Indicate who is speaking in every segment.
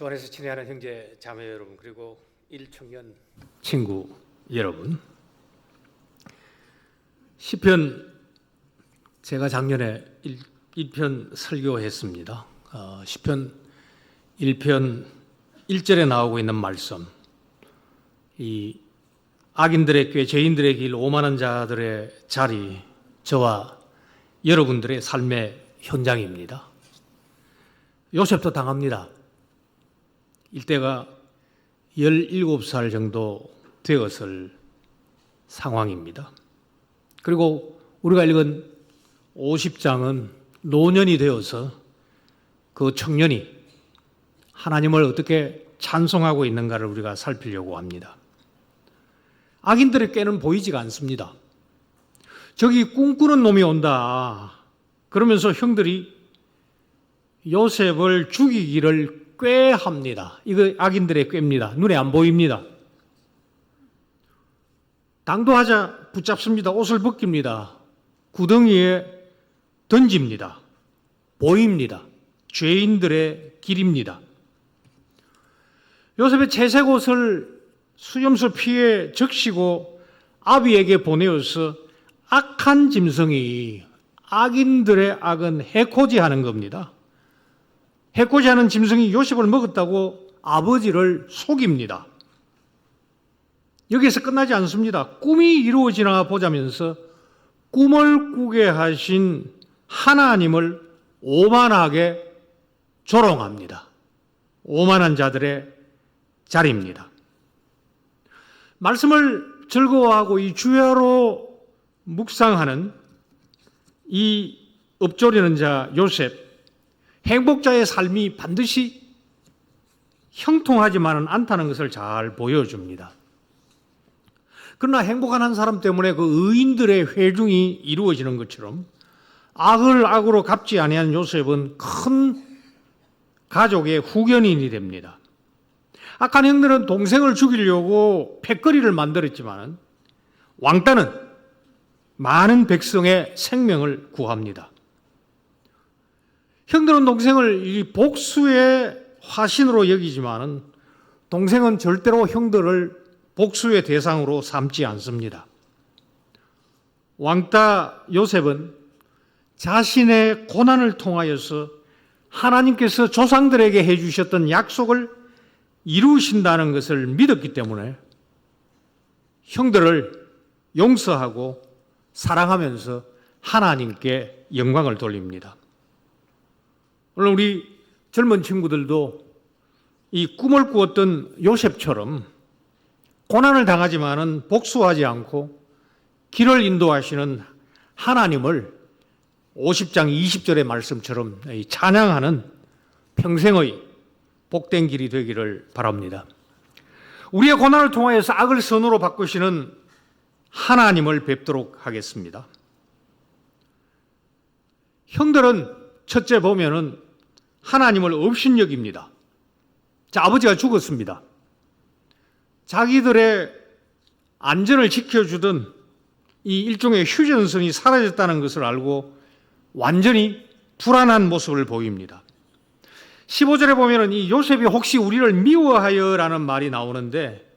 Speaker 1: 주 안에서 친애하는 형제 자매 여러분, 그리고 일청년 친구 여러분, 시편 제가 작년에 1편 설교했습니다. 시편 1편 1절에 나오고 있는 말씀, 이 악인들의 꾀, 죄인들의 길, 오만한 자들의 자리, 저와 여러분들의 삶의 현장입니다. 요셉도 당합니다. 이때가 17살 정도 되었을 상황입니다. 그리고 우리가 읽은 50장은 노년이 되어서 그 청년이 하나님을 어떻게 찬송하고 있는가를 우리가 살피려고 합니다. 악인들의 꾀는 보이지가 않습니다. 저기 꿈꾸는 놈이 온다 그러면서 형들이 요셉을 죽이기를 꾀합니다. 이거 악인들의 꾀입니다. 눈에 안 보입니다. 당도하자 붙잡습니다. 옷을 벗깁니다. 구덩이에 던집니다. 보입니다. 죄인들의 길입니다. 요셉의 채색 옷을 수염술 피에 적시고 아비에게 보내어서 악한 짐승이, 악인들의 악은 해코지하는 겁니다. 해코지하는 짐승이 요셉을 먹었다고 아버지를 속입니다. 여기에서 끝나지 않습니다. 꿈이 이루어지나 보자면서 꿈을 꾸게 하신 하나님을 오만하게 조롱합니다. 오만한 자들의 자리입니다. 말씀을 즐거워하고 이 주야로 묵상하는 이 읊조리는 자 요셉, 행복자의 삶이 반드시 형통하지만은 않다는 것을 잘 보여줍니다. 그러나 행복한 한 사람 때문에 그 의인들의 회중이 이루어지는 것처럼 악을 악으로 갚지 아니한 요셉은 큰 가족의 후견인이 됩니다. 악한 형들은 동생을 죽이려고 패거리를 만들었지만 왕따는 많은 백성의 생명을 구합니다. 형들은 동생을 이 복수의 화신으로 여기지만 동생은 절대로 형들을 복수의 대상으로 삼지 않습니다. 왕따 요셉은 자신의 고난을 통하여서 하나님께서 조상들에게 해주셨던 약속을 이루신다는 것을 믿었기 때문에 형들을 용서하고 사랑하면서 하나님께 영광을 돌립니다. 오늘 우리 젊은 친구들도 이 꿈을 꾸었던 요셉처럼 고난을 당하지만은 복수하지 않고 길을 인도하시는 하나님을 50장 20절의 말씀처럼 찬양하는 평생의 복된 길이 되기를 바랍니다. 우리의 고난을 통하여서 악을 선으로 바꾸시는 하나님을 뵙도록 하겠습니다. 형들은 첫째 보면은 하나님을 업신여깁니다. 자, 아버지가 죽었습니다. 자기들의 안전을 지켜주던 이 일종의 휴전선이 사라졌다는 것을 알고 완전히 불안한 모습을 보입니다. 15절에 보면은 이 요셉이 혹시 우리를 미워하여 라는 말이 나오는데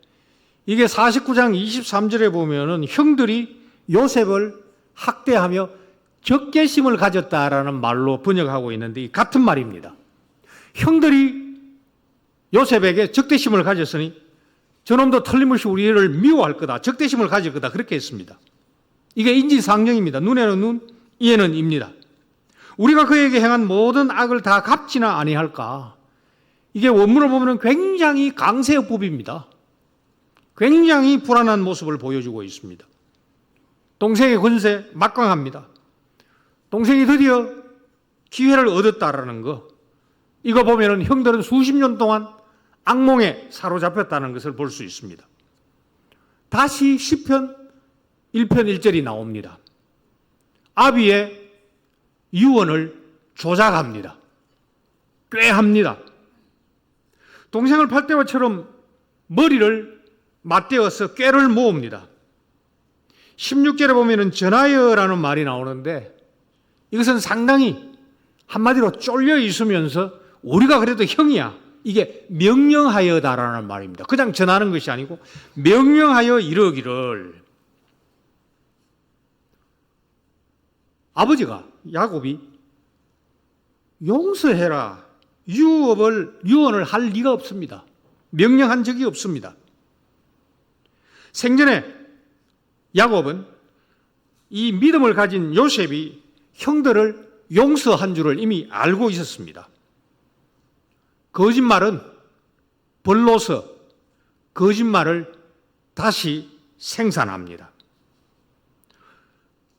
Speaker 1: 이게 49장 23절에 보면은 형들이 요셉을 학대하며 적개심을 가졌다라는 말로 번역하고 있는데 이 같은 말입니다. 형들이 요셉에게 적대심을 가졌으니 저놈도 틀림없이 우리를 미워할 거다, 적대심을 가질 거다, 그렇게 했습니다. 이게 인지상정입니다. 눈에는 눈, 이에는 입니다. 우리가 그에게 행한 모든 악을 다 갚지나 아니할까? 이게 원문을 보면 굉장히 강세어법입니다. 굉장히 불안한 모습을 보여주고 있습니다. 동생의 권세 막강합니다. 동생이 드디어 기회를 얻었다라는 거, 이거 보면 형들은 수십 년 동안 악몽에 사로잡혔다는 것을 볼 수 있습니다. 다시 시편 1편 1절이 나옵니다. 아비의 유언을 조작합니다. 꾀합니다. 동생을 팔대와처럼 머리를 맞대어서 꾀를 모읍니다. 16절에 보면 전하여라는 말이 나오는데 이것은 상당히 한마디로 쫄려 있으면서 우리가 그래도 형이야, 이게 명령하여다라는 말입니다. 그냥 전하는 것이 아니고 명령하여 이르기를. 아버지가 야곱이 용서해라 유언을 할 리가 없습니다. 명령한 적이 없습니다. 생전에 야곱은 이 믿음을 가진 요셉이 형들을 용서한 줄을 이미 알고 있었습니다. 거짓말은 벌로서 거짓말을 다시 생산합니다.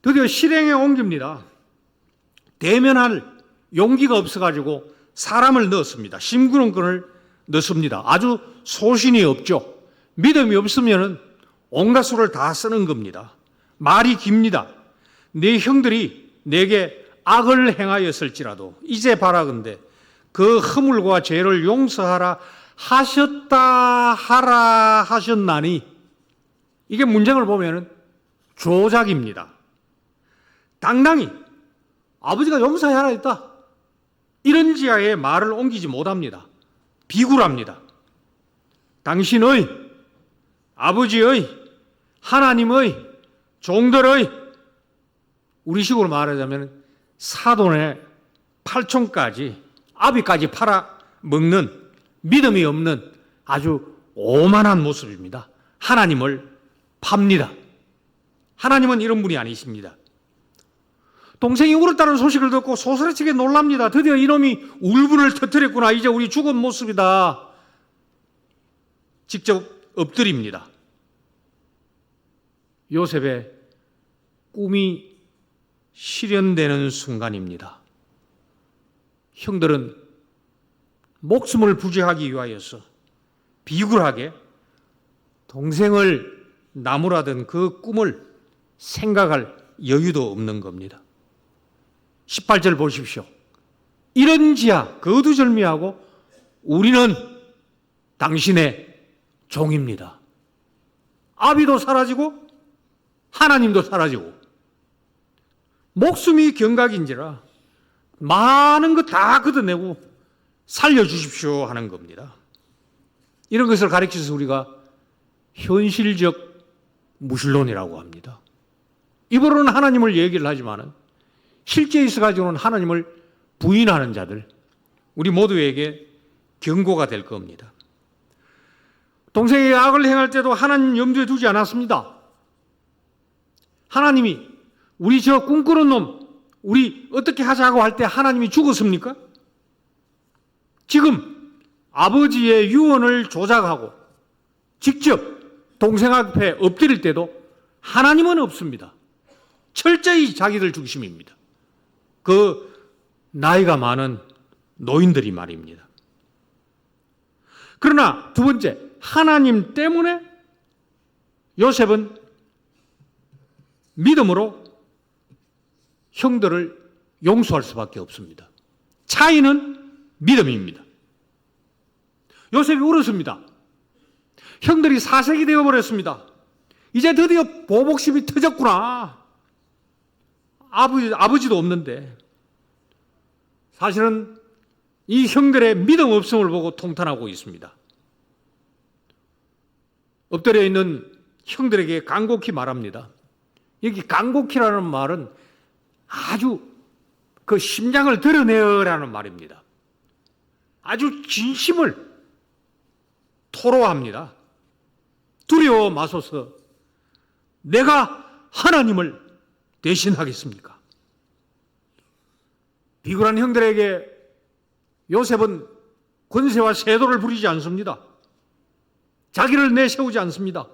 Speaker 1: 드디어 실행에 옮깁니다. 대면할 용기가 없어가지고 사람을 넣었습니다. 심부름꾼을 넣습니다. 아주 소신이 없죠. 믿음이 없으면 온갖 수를 다 쓰는 겁니다. 말이 깁니다. 네 형들이 내게 악을 행하였을지라도 이제 바라건대 그 허물과 죄를 용서하라 하셨다 하라 하셨나니, 이게 문장을 보면 조작입니다. 당당히 아버지가 용서하라 했다, 이런 지하에 말을 옮기지 못합니다. 비굴합니다. 당신의, 아버지의, 하나님의, 종들의, 우리식으로 말하자면 사돈의 팔촌까지, 아비까지 팔아먹는 믿음이 없는 아주 오만한 모습입니다. 하나님을 팝니다. 하나님은 이런 분이 아니십니다. 동생이 울었다는 소식을 듣고 소스라치게 놀랍니다. 드디어 이놈이 울분을 터뜨렸구나. 이제 우리 죽은 모습이다. 직접 엎드립니다. 요셉의 꿈이 실현되는 순간입니다. 형들은 목숨을 부지하기 위하여서 비굴하게 동생을 나무라던 그 꿈을 생각할 여유도 없는 겁니다. 18절 보십시오. 이런지야 거두절미하고 우리는 당신의 종입니다. 아비도 사라지고 하나님도 사라지고 목숨이 경각인지라 많은 것 다 걷어내고 살려주십시오 하는 겁니다. 이런 것을 가르쳐서 우리가 현실적 무신론이라고 합니다. 입으로는 하나님을 얘기를 하지만 실제 있어가지고는 하나님을 부인하는 자들, 우리 모두에게 경고가 될 겁니다. 동생에게 악을 행할 때도 하나님 염두에 두지 않았습니다. 하나님이 우리 저 꿈꾸는 놈 우리 어떻게 하자고 할 때 하나님이 죽었습니까? 지금 아버지의 유언을 조작하고 직접 동생 앞에 엎드릴 때도 하나님은 없습니다. 철저히 자기들 중심입니다. 그 나이가 많은 노인들이 말입니다. 그러나 두 번째, 하나님 때문에 요셉은 믿음으로 형들을 용서할 수밖에 없습니다. 차이는 믿음입니다. 요셉이 울었습니다. 형들이 사색이 되어버렸습니다. 이제 드디어 보복심이 터졌구나. 아버지도 없는데. 사실은 이 형들의 믿음 없음을 보고 통탄하고 있습니다. 엎드려 있는 형들에게 간곡히 말합니다. 여기 간곡히라는 말은 아주 그 심장을 드러내라는 말입니다. 아주 진심을 토로합니다. 두려워 마소서. 내가 하나님을 대신하겠습니까? 비굴한 형들에게 요셉은 권세와 세도를 부리지 않습니다. 자기를 내세우지 않습니다.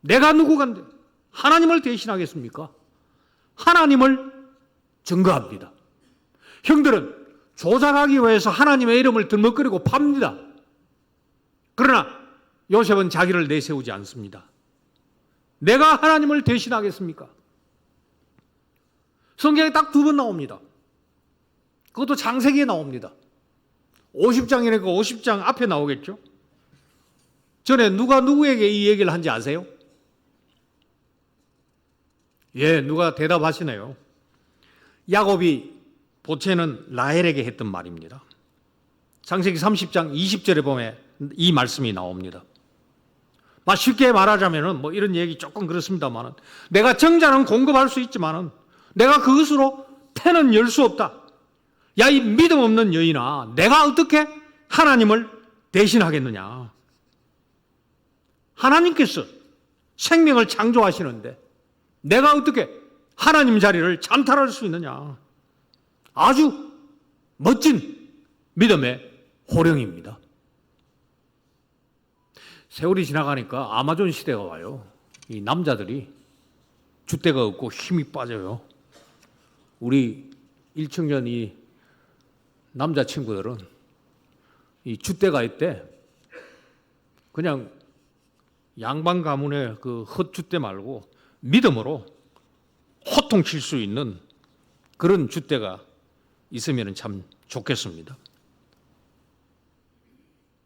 Speaker 1: 내가 누구간데 하나님을 대신하겠습니까? 하나님을 증거합니다. 형들은 조작하기 위해서 하나님의 이름을 들먹거리고 팝니다. 그러나 요셉은 자기를 내세우지 않습니다. 내가 하나님을 대신하겠습니까? 성경에 딱 두 번 나옵니다. 그것도 창세기에 나옵니다. 50장이니까 50장 앞에 나오겠죠? 전에 누가 누구에게 이 얘기를 한지 아세요? 예, 누가 대답하시네요. 야곱이 보채는 라헬에게 했던 말입니다. 창세기 30장 20절에 보면 이 말씀이 나옵니다. 쉽게 말하자면은 이런 얘기 조금 그렇습니다만은, 내가 정자는 공급할 수 있지만은 내가 그것으로 태는 열 수 없다. 야, 이 믿음 없는 여인아, 내가 어떻게 하나님을 대신하겠느냐? 하나님께서 생명을 창조하시는데 내가 어떻게 하나님 자리를 찬탈할 수 있느냐? 아주 멋진 믿음의 호령입니다. 세월이 지나가니까 아마존 시대가 와요. 이 남자들이 줏대가 없고 힘이 빠져요. 우리 일청년 이 남자친구들은 이 줏대가 있대. 그냥 양반 가문의 그 헛줏대 말고 믿음으로 호통칠 수 있는 그런 줏대가 있으면 참 좋겠습니다.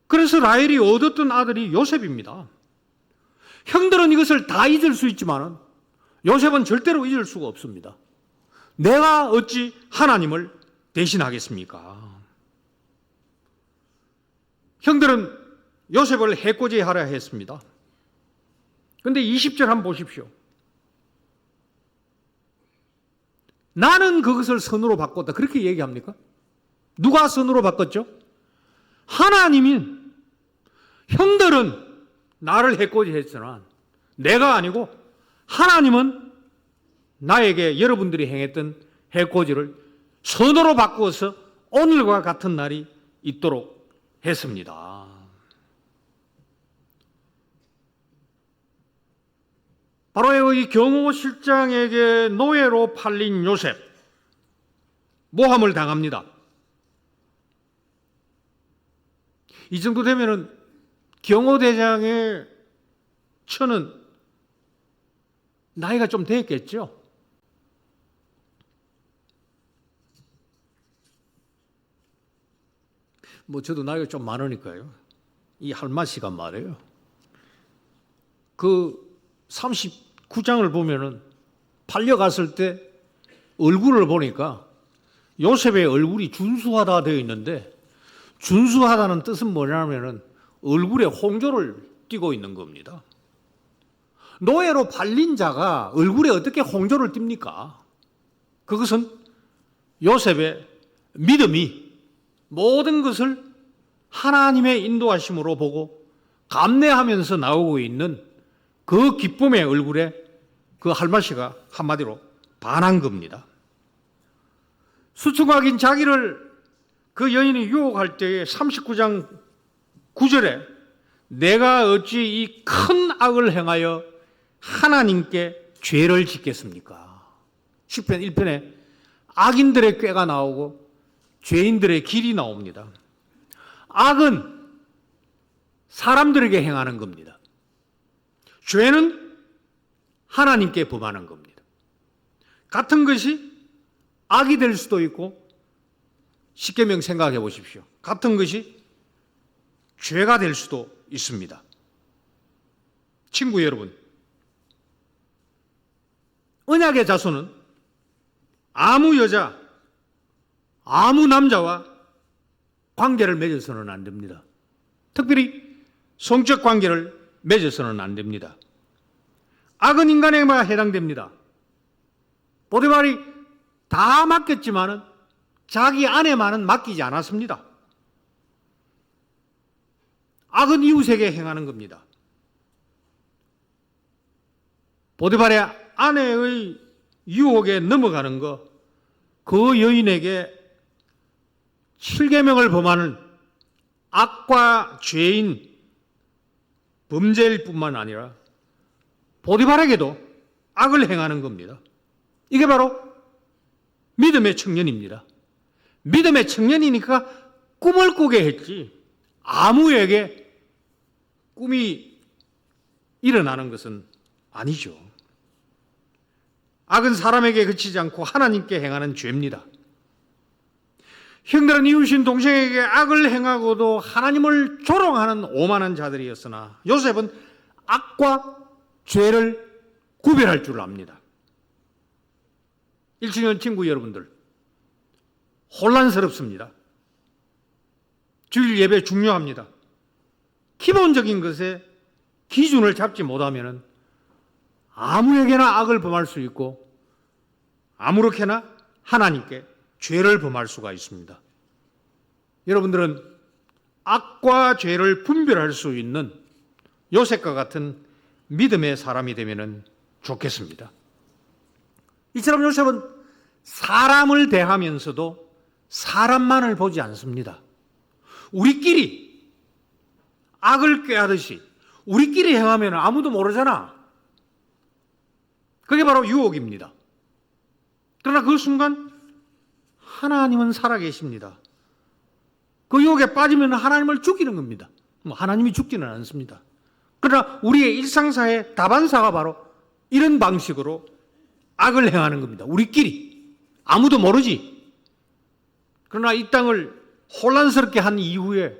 Speaker 1: 그래서 라헬이 얻었던 아들이 요셉입니다. 형들은 이것을 다 잊을 수 있지만 요셉은 절대로 잊을 수가 없습니다. 내가 어찌 하나님을 대신하겠습니까? 형들은 요셉을 해코지하려 했습니다. 그런데 20절 한번 보십시오. 나는 그것을 선으로 바꿨다. 그렇게 얘기합니까? 누가 선으로 바꿨죠? 하나님인. 형들은 나를 해코지했으나 내가 아니고 하나님은 나에게 여러분들이 행했던 해코지를 선으로 바꾸어서 오늘과 같은 날이 있도록 했습니다. 바로 이 경호 실장에게 노예로 팔린 요셉, 모함을 당합니다. 이 정도 되면은 경호대장의 처는 나이가 좀 됐겠죠. 저도 나이가 좀 많으니까요. 이 할마씨가 말해요. 그 39장을 보면은 팔려갔을 때 얼굴을 보니까 요셉의 얼굴이 준수하다 되어 있는데, 준수하다는 뜻은 뭐냐면은 얼굴에 홍조를 띠고 있는 겁니다. 노예로 팔린 자가 얼굴에 어떻게 홍조를 띱니까? 그것은 요셉의 믿음이 모든 것을 하나님의 인도하심으로 보고 감내하면서 나오고 있는 그 기쁨의 얼굴에 그 할마씨가 한마디로 반한 겁니다. 수충하긴 자기를 그 여인이 유혹할 때에 39장 9절에 내가 어찌 이 큰 악을 행하여 하나님께 죄를 짓겠습니까? 시편 1편에 악인들의 꾀가 나오고 죄인들의 길이 나옵니다. 악은 사람들에게 행하는 겁니다. 죄는 하나님께 범하는 겁니다. 같은 것이 악이 될 수도 있고, 십계명 생각해 보십시오. 같은 것이 죄가 될 수도 있습니다. 친구 여러분, 언약의 자손은 아무 여자, 아무 남자와 관계를 맺어서는 안 됩니다. 특별히 성적 관계를 맺어서는 안 됩니다. 악은 인간에게만 해당됩니다. 보디발이 다 맡겼지만은 자기 아내만은 맡기지 않았습니다. 악은 이웃에게 행하는 겁니다. 보디발의 아내의 유혹에 넘어가는 것, 그 여인에게 7계명을 범하는 악과 죄인, 범죄일 뿐만 아니라 보디발에게도 악을 행하는 겁니다. 이게 바로 믿음의 청년입니다. 믿음의 청년이니까 꿈을 꾸게 했지, 아무에게 꿈이 일어나는 것은 아니죠. 악은 사람에게 그치지 않고 하나님께 행하는 죄입니다. 형들은 이웃인 동생에게 악을 행하고도 하나님을 조롱하는 오만한 자들이었으나 요셉은 악과 죄를 구별할 줄 압니다. 일층년 친구 여러분들, 혼란스럽습니다. 주일 예배 중요합니다. 기본적인 것에 기준을 잡지 못하면 아무에게나 악을 범할 수 있고 아무렇게나 하나님께 죄를 범할 수가 있습니다. 여러분들은 악과 죄를 분별할 수 있는 요셉과 같은 믿음의 사람이 되면 좋겠습니다. 이처럼 요셉은 사람을 대하면서도 사람만을 보지 않습니다. 우리끼리 악을 꾀하듯이 우리끼리 행하면 아무도 모르잖아. 그게 바로 유혹입니다. 그러나 그 순간 하나님은 살아계십니다. 그 유혹에 빠지면 하나님을 죽이는 겁니다. 하나님이 죽지는 않습니다. 그러나 우리의 일상사의 다반사가 바로 이런 방식으로 악을 행하는 겁니다. 우리끼리. 아무도 모르지. 그러나 이 땅을 혼란스럽게 한 이후에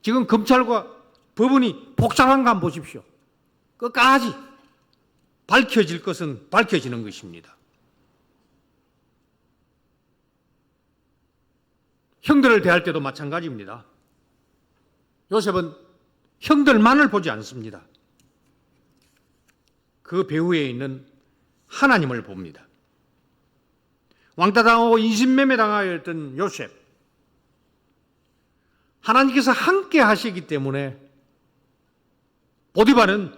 Speaker 1: 지금 검찰과 법원이 복잡한 거 한번 보십시오. 끝까지 밝혀질 것은 밝혀지는 것입니다. 형들을 대할 때도 마찬가지입니다. 요셉은 형들만을 보지 않습니다. 그 배후에 있는 하나님을 봅니다. 왕따당하고 인신매매당하였던 요셉, 하나님께서 함께 하시기 때문에 보디발은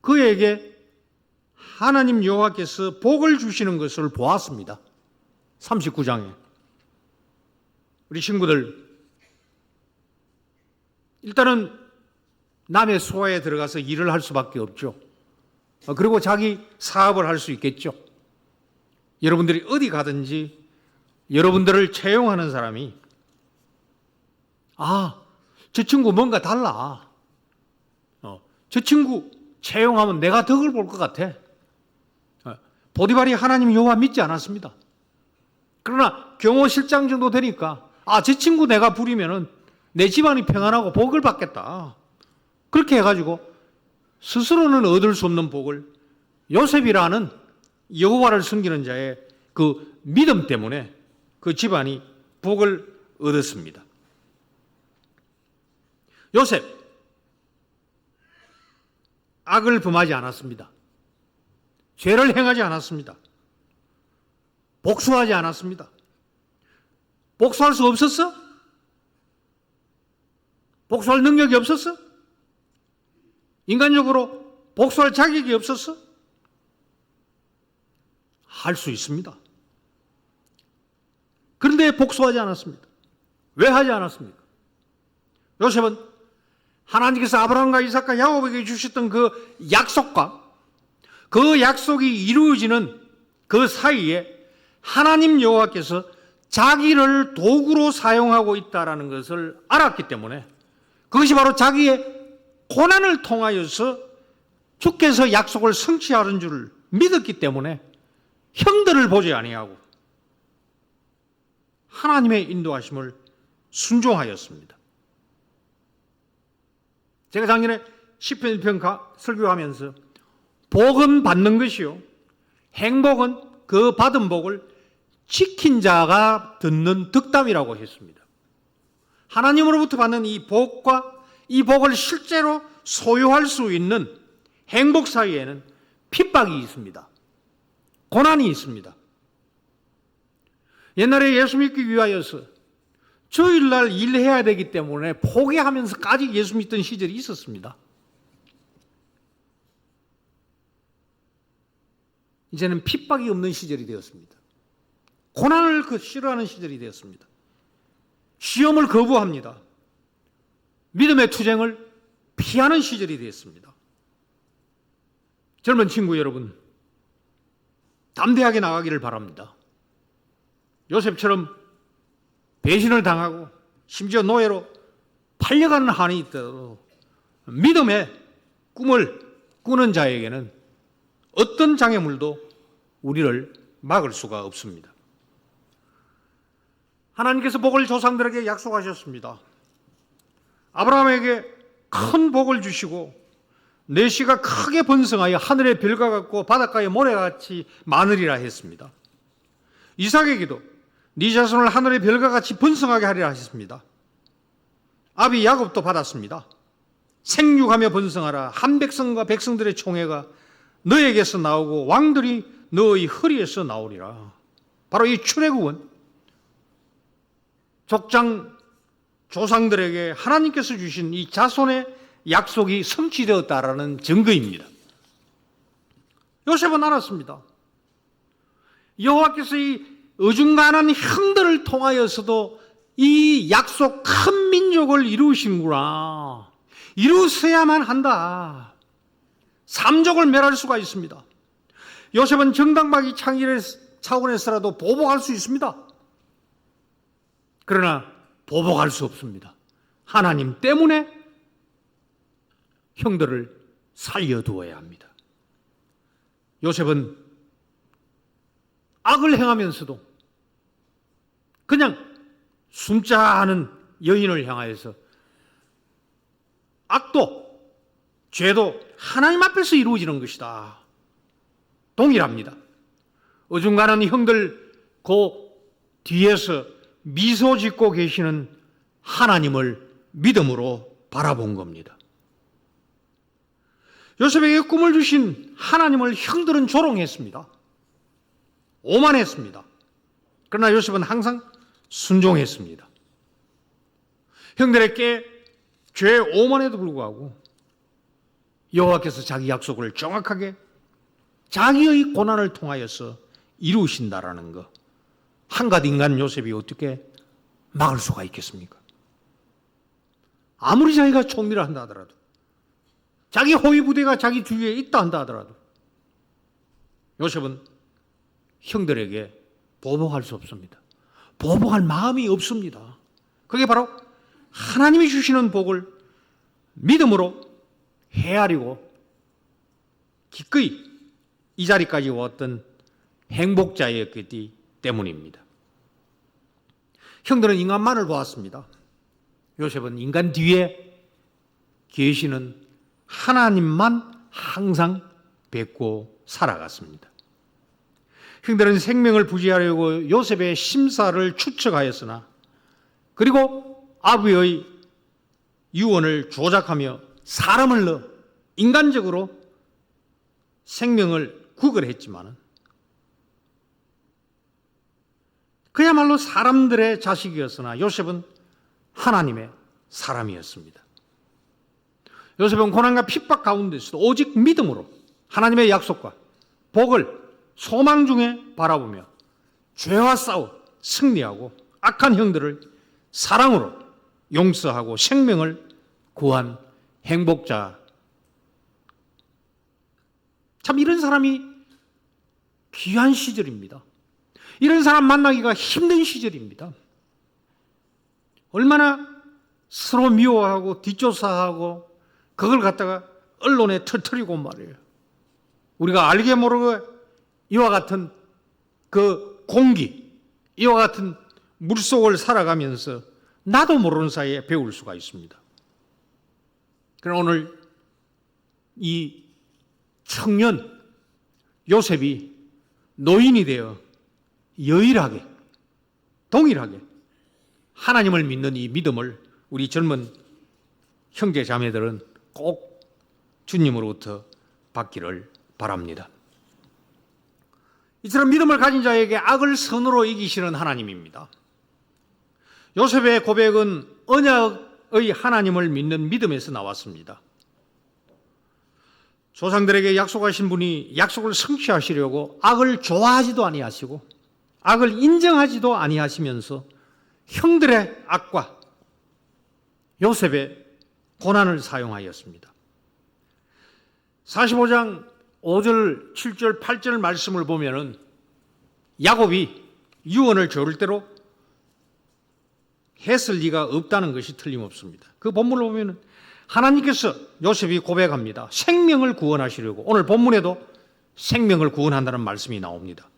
Speaker 1: 그에게 하나님 여호와께서 복을 주시는 것을 보았습니다. 39장에 우리 친구들 일단은 남의 소화에 들어가서 일을 할 수밖에 없죠. 그리고 자기 사업을 할 수 있겠죠. 여러분들이 어디 가든지 여러분들을 채용하는 사람이 저 친구 뭔가 달라. 저 친구 채용하면 내가 덕을 볼 것 같아. 보디발이 하나님 여호와 믿지 않았습니다. 그러나 경호실장 정도 되니까 저 친구 내가 부리면은 내 집안이 평안하고 복을 받겠다. 그렇게 해가지고 스스로는 얻을 수 없는 복을 요셉이라는 여호와를 섬기는 자의 그 믿음 때문에 그 집안이 복을 얻었습니다. 요셉, 악을 범하지 않았습니다. 죄를 행하지 않았습니다. 복수하지 않았습니다. 복수할 수 없었어? 복수할 능력이 없었어? 인간적으로 복수할 자격이 없었어? 할 수 있습니다. 그런데 복수하지 않았습니다. 왜 하지 않았습니까? 요셉은 하나님께서 아브라함과 이삭과 야곱에게 주셨던 그 약속과 그 약속이 이루어지는 그 사이에 하나님 여호와께서 자기를 도구로 사용하고 있다는 것을 알았기 때문에 그것이 바로 자기의 고난을 통하여서 주께서 약속을 성취하는 줄 믿었기 때문에 형들을 보지 아니하고 하나님의 인도하심을 순종하였습니다. 제가 작년에 시편 1편 설교하면서 복은 받는 것이요 행복은 그 받은 복을 지킨 자가 듣는 덕담이라고 했습니다. 하나님으로부터 받는 이 복과 이 복을 실제로 소유할 수 있는 행복 사이에는 핍박이 있습니다. 고난이 있습니다. 옛날에 예수 믿기 위하여서 주일날 일해야 되기 때문에 포기하면서까지 예수 믿던 시절이 있었습니다. 이제는 핍박이 없는 시절이 되었습니다. 고난을 싫어하는 시절이 되었습니다. 시험을 거부합니다. 믿음의 투쟁을 피하는 시절이 되었습니다. 젊은 친구 여러분, 담대하게 나가기를 바랍니다. 요셉처럼 배신을 당하고 심지어 노예로 팔려가는 한이 있더라도 믿음의 꿈을 꾸는 자에게는 어떤 장애물도 우리를 막을 수가 없습니다. 하나님께서 복을 조상들에게 약속하셨습니다. 아브라함에게 큰 복을 주시고 내 씨가 크게 번성하여 하늘의 별과 같고 바닷가의 모래같이 많으리라 했습니다. 이삭에게도 네 자손을 하늘의 별과 같이 번성하게 하리라 하셨습니다. 아비 야곱도 받았습니다. 생육하며 번성하라. 한 백성과 백성들의 총회가 너에게서 나오고 왕들이 너의 허리에서 나오리라. 바로 이 출애굽은 족장 조상들에게 하나님께서 주신 이 자손의 약속이 성취되었다라는 증거입니다. 요셉은 알았습니다. 여호와께서 이 어중간한 형들을 통하여서도 이 약속 큰 민족을 이루시는구나. 이루어야만 한다. 삼족을 멸할 수가 있습니다. 요셉은 정당방위 차원에서라도 보복할 수 있습니다. 그러나 보복할 수 없습니다. 하나님 때문에 형들을 살려두어야 합니다. 요셉은 악을 행하면서도 그냥 숨자하는 여인을 향하여서 악도 죄도 하나님 앞에서 이루어지는 것이다. 동일합니다. 어중간한 형들 그 뒤에서 미소 짓고 계시는 하나님을 믿음으로 바라본 겁니다. 요셉에게 꿈을 주신 하나님을 형들은 조롱했습니다. 오만했습니다. 그러나 요셉은 항상 순종했습니다. 형들에게 죄 오만에도 불구하고 여호와께서 자기 약속을 정확하게 자기의 고난을 통하여서 이루신다라는 것, 한갓 인간 요셉이 어떻게 막을 수가 있겠습니까? 아무리 자기가 총리를 한다 하더라도, 자기 호위 부대가 자기 주위에 있다 한다 하더라도 요셉은 형들에게 보복할 수 없습니다. 보복할 마음이 없습니다. 그게 바로 하나님이 주시는 복을 믿음으로 헤아리고 기꺼이 이 자리까지 왔던 행복자였기 때문입니다. 형들은 인간만을 보았습니다. 요셉은 인간 뒤에 계시는 하나님만 항상 뵙고 살아갔습니다. 형들은 생명을 부지하려고 요셉의 심사를 추측하였으나 그리고 아비의 유언을 조작하며 사람을 넣어 인간적으로 생명을 구걸했지만은 그야말로 사람들의 자식이었으나 요셉은 하나님의 사람이었습니다. 요셉은 고난과 핍박 가운데서도 오직 믿음으로 하나님의 약속과 복을 소망 중에 바라보며 죄와 싸워 승리하고 악한 형들을 사랑으로 용서하고 생명을 구한 행복자. 참 이런 사람이 귀한 시절입니다. 이런 사람 만나기가 힘든 시절입니다. 얼마나 서로 미워하고 뒷조사하고 그걸 갖다가 언론에 터뜨리고 말이에요. 우리가 알게 모르게 이와 같은 그 공기, 이와 같은 물속을 살아가면서 나도 모르는 사이에 배울 수가 있습니다. 그러나 오늘 이 청년 요셉이 노인이 되어 여일하게, 동일하게 하나님을 믿는 이 믿음을 우리 젊은 형제 자매들은 꼭 주님으로부터 받기를 바랍니다. 이처럼 믿음을 가진 자에게 악을 선으로 이기시는 하나님입니다. 요셉의 고백은 언약의 하나님을 믿는 믿음에서 나왔습니다. 조상들에게 약속하신 분이 약속을 성취하시려고 악을 좋아하지도 아니하시고 악을 인정하지도 아니하시면서 형들의 악과 요셉의 고난을 사용하였습니다. 45장 5절, 7절, 8절 말씀을 보면은 야곱이 유언을 절대로 했을 리가 없다는 것이 틀림없습니다. 그 본문을 보면은 하나님께서 요셉이 고백합니다. 생명을 구원하시려고. 오늘 본문에도 생명을 구원한다는 말씀이 나옵니다.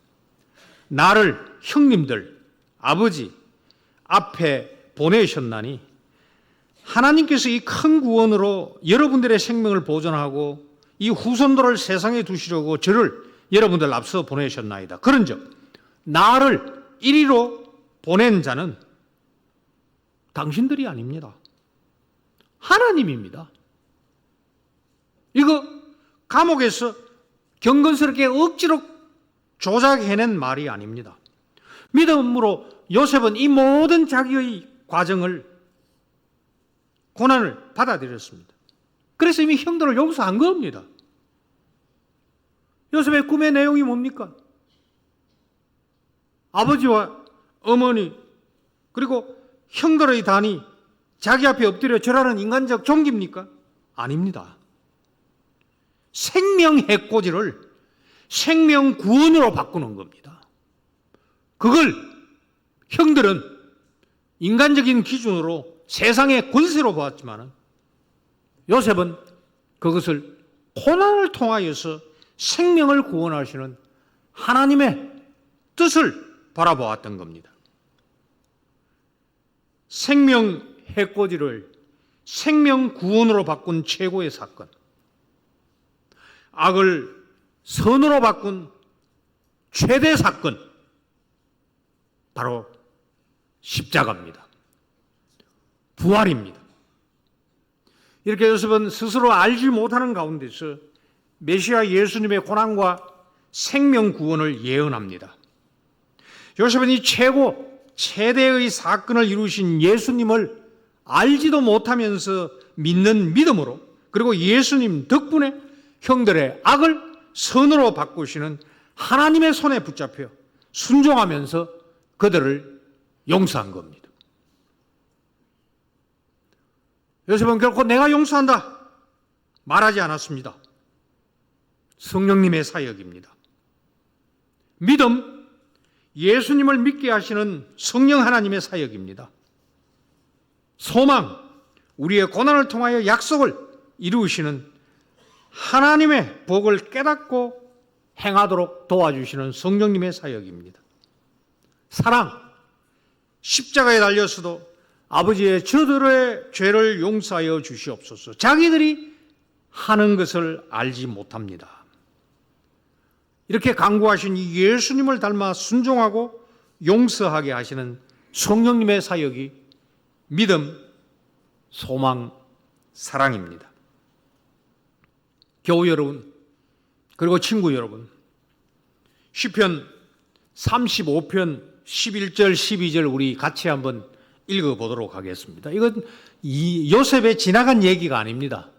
Speaker 1: 나를 형님들, 아버지 앞에 보내셨나니 하나님께서 이 큰 구원으로 여러분들의 생명을 보존하고 이 후손들을 세상에 두시려고 저를 여러분들 앞서 보내셨나이다. 그런즉 나를 이리로 보낸 자는 당신들이 아닙니다. 하나님입니다. 이거 감옥에서 경건스럽게 억지로 조작해낸 말이 아닙니다. 믿음으로 요셉은 이 모든 자기의 과정을, 고난을 받아들였습니다. 그래서 이미 형들을 용서한 겁니다. 요셉의 꿈의 내용이 뭡니까? 아버지와 어머니 그리고 형들의 단이 자기 앞에 엎드려 절하는 인간적 종기입니까? 아닙니다. 생명 해코지를 생명 구원으로 바꾸는 겁니다. 그걸 형들은 인간적인 기준으로 세상의 권세로 보았지만 요셉은 그것을 고난을 통하여서 생명을 구원하시는 하나님의 뜻을 바라보았던 겁니다. 생명 해코지를 생명 구원으로 바꾼 최고의 사건, 악을 선으로 바꾼 최대 사건, 바로 십자가입니다. 부활입니다. 이렇게 요셉은 스스로 알지 못하는 가운데서 메시아 예수님의 고난과 생명 구원을 예언합니다. 요셉은 이 최대의 사건을 이루신 예수님을 알지도 못하면서 믿는 믿음으로, 그리고 예수님 덕분에 형들의 악을 선으로 바꾸시는 하나님의 손에 붙잡혀 순종하면서 그들을 용서한 겁니다. 요셉은 결코 내가 용서한다 말하지 않았습니다. 성령님의 사역입니다. 믿음, 예수님을 믿게 하시는 성령 하나님의 사역입니다. 소망, 우리의 고난을 통하여 약속을 이루시는 하나님의 복을 깨닫고 행하도록 도와주시는 성령님의 사역입니다. 사랑, 십자가에 달려서도 아버지의 저들의 죄를 용서하여 주시옵소서. 자기들이 하는 것을 알지 못합니다. 이렇게 강구하신 이 예수님을 닮아 순종하고 용서하게 하시는 성령님의 사역이 믿음, 소망, 사랑입니다. 교우 여러분, 그리고 친구 여러분, 시편 35편 11절 12절 우리 같이 한번 읽어보도록 하겠습니다. 이건 요셉의 지나간 얘기가 아닙니다.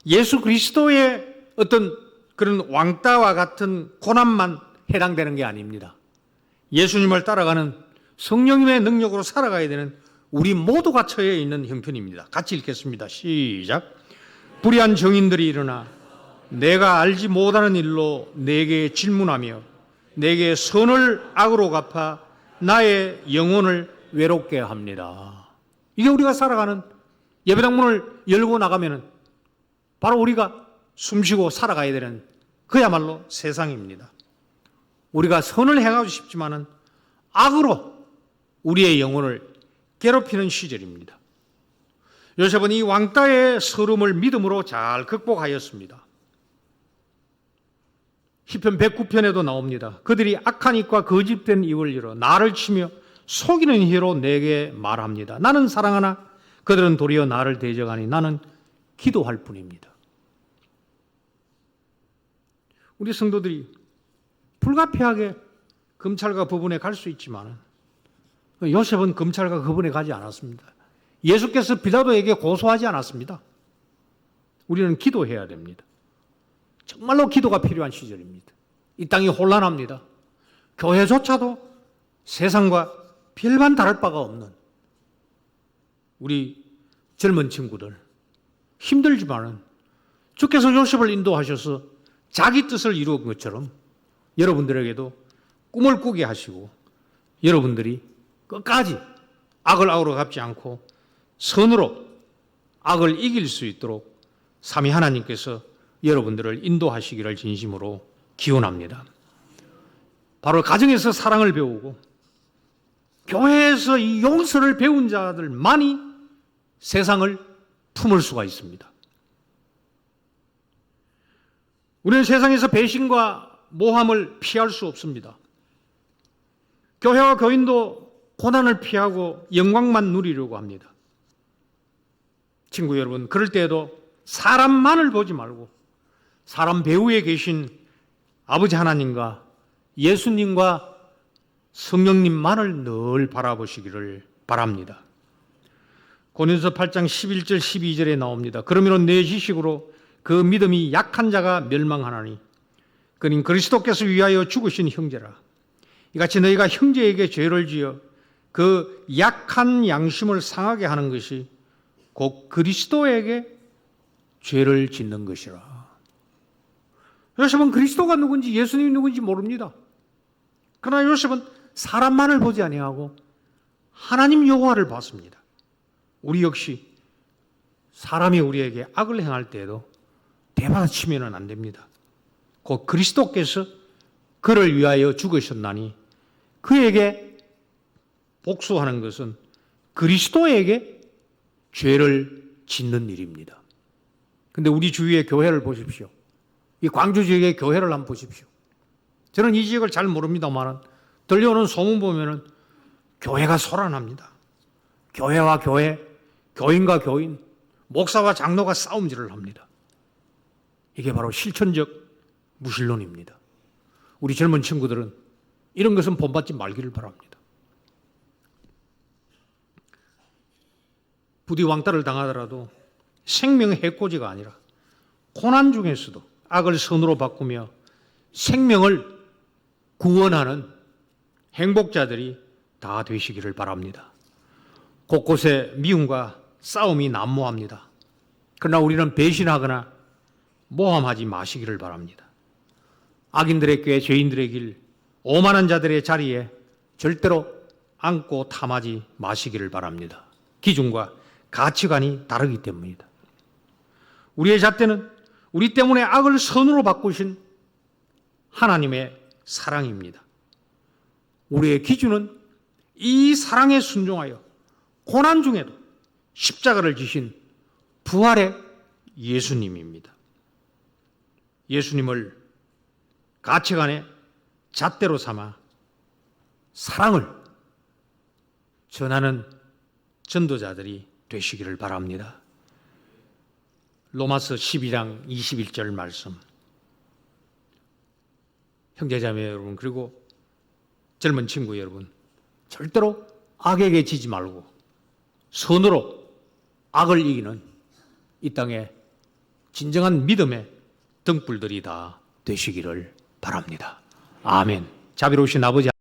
Speaker 1: 예수 그리스도의 어떤 그런 왕따와 같은 고난만 해당되는 게 아닙니다. 예수님을 따라가는 성령님의 능력으로 살아가야 되는 우리 모두가 처해 있는 형편입니다. 같이 읽겠습니다. 시작. 불의한 정인들이 일어나 내가 알지 못하는 일로 내게 질문하며 내게 선을 악으로 갚아 나의 영혼을 외롭게 합니다. 이게 우리가 살아가는, 예배당문을 열고 나가면 바로 우리가 숨쉬고 살아가야 되는 그야말로 세상입니다. 우리가 선을 행하고 싶지만은 악으로 우리의 영혼을 괴롭히는 시절입니다. 요셉은 이 왕따의 서름을 믿음으로 잘 극복하였습니다. 시편 109편에도 나옵니다. 그들이 악한 입과 거짓된 입을 열어 나를 치며 속이는 혀로 내게 말합니다. 나는 사랑하나 그들은 도리어 나를 대적하니 나는 기도할 뿐입니다. 우리 성도들이 불가피하게 검찰과 법원에 갈 수 있지만 요셉은 검찰과 법원에 가지 않았습니다. 예수께서 빌라도에게 고소하지 않았습니다. 우리는 기도해야 됩니다. 정말로 기도가 필요한 시절입니다. 이 땅이 혼란합니다. 교회조차도 세상과 별반 다를 바가 없는 우리 젊은 친구들, 힘들지만은 주께서 요셉을 인도하셔서 자기 뜻을 이루은 것처럼 여러분들에게도 꿈을 꾸게 하시고 여러분들이 끝까지 악을 악으로 갚지 않고 선으로 악을 이길 수 있도록 삼위 하나님께서 여러분들을 인도하시기를 진심으로 기원합니다. 바로 가정에서 사랑을 배우고 교회에서 이 용서를 배운 자들만이 세상을 품을 수가 있습니다. 우리는 세상에서 배신과 모함을 피할 수 없습니다. 교회와 교인도 고난을 피하고 영광만 누리려고 합니다. 친구 여러분, 그럴 때에도 사람만을 보지 말고 사람 배후에 계신 아버지 하나님과 예수님과 성령님만을 늘 바라보시기를 바랍니다. 고린도서 8장 11절 12절에 나옵니다. 그러므로 내 지식으로 그 믿음이 약한 자가 멸망하나니 그는 그리스도께서 위하여 죽으신 형제라. 이같이 너희가 형제에게 죄를 지어 그 약한 양심을 상하게 하는 것이 곧 그리스도에게 죄를 짓는 것이라. 요셉은 그리스도가 누군지 예수님이 누군지 모릅니다. 그러나 요셉은 사람만을 보지 아니하고 하나님 여호와를 봤습니다. 우리 역시 사람이 우리에게 악을 행할 때에도 대받아치면 안 됩니다. 곧 그리스도께서 그를 위하여 죽으셨나니 그에게 복수하는 것은 그리스도에게 죄를 짓는 일입니다. 근데 우리 주위의 교회를 보십시오. 이 광주 지역의 교회를 한번 보십시오. 저는 이 지역을 잘 모릅니다만 들려오는 소문 보면은 교회가 소란합니다. 교회와 교회, 교인과 교인, 목사와 장로가 싸움질을 합니다. 이게 바로 실천적 무신론입니다. 우리 젊은 친구들은 이런 것은 본받지 말기를 바랍니다. 부디 왕따를 당하더라도 생명 해코지가 아니라 고난 중에서도 악을 선으로 바꾸며 생명을 구원하는 행복자들이 다 되시기를 바랍니다. 곳곳에 미움과 싸움이 난무합니다. 그러나 우리는 배신하거나 모함하지 마시기를 바랍니다. 악인들의 꾀, 죄인들의 길, 오만한 자들의 자리에 절대로 앉고 탐하지 마시기를 바랍니다. 기준과 가치관이 다르기 때문이다. 우리의 잣대는 우리 때문에 악을 선으로 바꾸신 하나님의 사랑입니다. 우리의 기준은 이 사랑에 순종하여 고난 중에도 십자가를 지신 부활의 예수님입니다. 예수님을 가치관의 잣대로 삼아 사랑을 전하는 전도자들이 되시기를 바랍니다. 로마서 12장 21절 말씀. 형제자매 여러분, 그리고 젊은 친구 여러분, 절대로 악에게 지지 말고 선으로 악을 이기는 이 땅의 진정한 믿음의 등불들이 다 되시기를 바랍니다. 아멘. 자비로우신 아버지